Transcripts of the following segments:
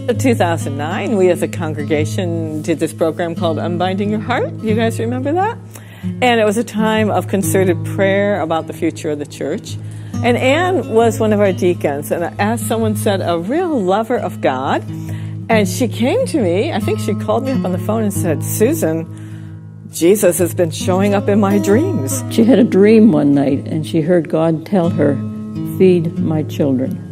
In 2009, we as a congregation did this program called Unbinding Your Heart. You guys remember that? And it was a time of concerted prayer about the future of the church. And Anne was one of our deacons, and as someone said, a real lover of God. And she came to me, I think she called me up on the phone and said, Susan, Jesus has been showing up in my dreams. She had a dream one night, and she heard God tell her, feed my children.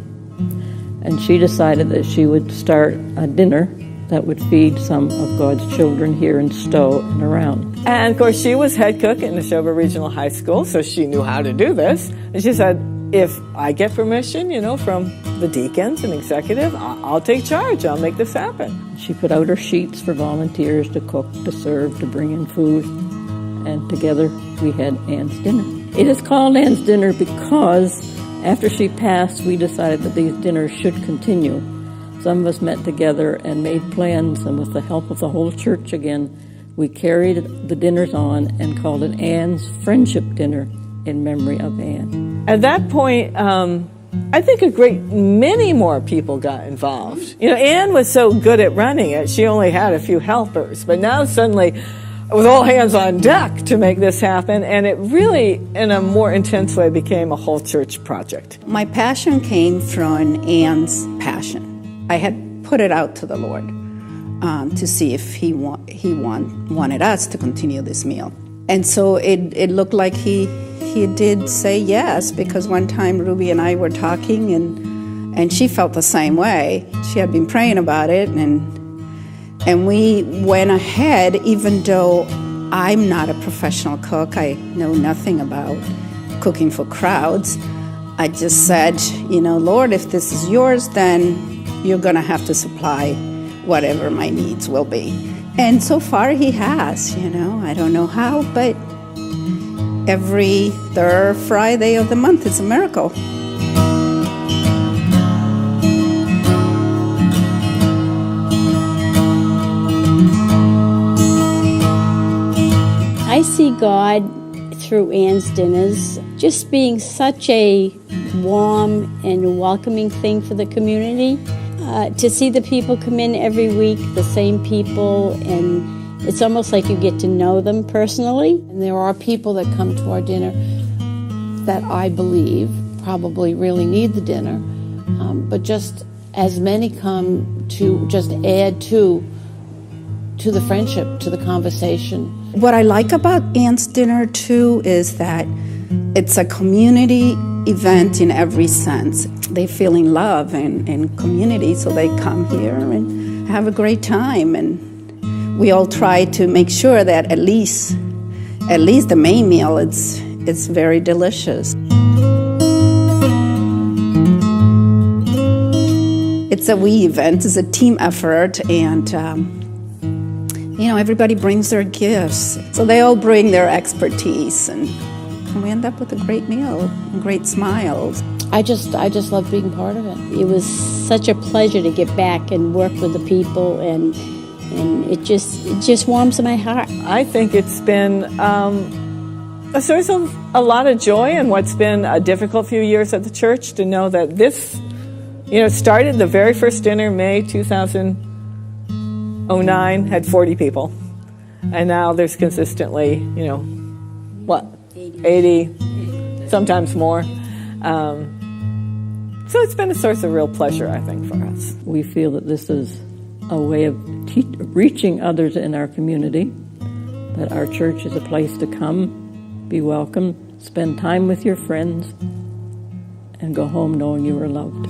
And she decided that she would start a dinner that would feed some of God's children here in Stow and around. And of course, she was head cook in Neshoba Regional High School, so she knew how to do this. And she said, if I get permission, from the deacons and executive, I'll take charge. I'll make this happen. She put out her sheets for volunteers to cook, to serve, to bring in food. And together we had Anne's dinner. It is called Anne's dinner because after she passed, we decided that these dinners should continue. Some of us met together and made plans, and with the help of the whole church again, we carried the dinners on and called it Anne's Friendship Dinner in memory of Anne. At that point, I think a great many more people got involved. Anne was so good at running it, she only had a few helpers. But now suddenly, it was all hands on deck to make this happen, and it really, in a more intense way, became a whole church project. My passion came from Anne's passion. I had put it out to the Lord to see if he wanted us to continue this meal. And so it looked like he did say yes, because one time Ruby and I were talking, and she felt the same way. She had been praying about it, and we went ahead, even though I'm not a professional cook. I know nothing about cooking for crowds. I just said, Lord, if this is yours, then you're going to have to supply whatever my needs will be. And so far he has, I don't know how, but every third Friday of the month is a miracle. I see God through Anne's dinners just being such a warm and welcoming thing for the community. To see the people come in every week, the same people, and it's almost like you get to know them personally. And there are people that come to our dinner that I believe probably really need the dinner, but just as many come to just add to the friendship, to the conversation. What I like about Anne's dinner, too, is that it's a community event in every sense. They feel in love and community, so they come here and have a great time. And we all try to make sure that at least the main meal, it's very delicious. It's a we event, it's a team effort, and everybody brings their gifts. So they all bring their expertise, and we end up with a great meal and great smiles. I just love being part of it. It was such a pleasure to get back and work with the people, and it just warms my heart. I think it's been a source of a lot of joy in what's been a difficult few years at the church, to know that this, started the very first dinner, May 2009, had 40 people. And now there's consistently, 80, sometimes more. So it's been a source of real pleasure, I think, for us. We feel that this is a way of reaching others in our community, that our church is a place to come, be welcome, spend time with your friends, and go home knowing you are loved.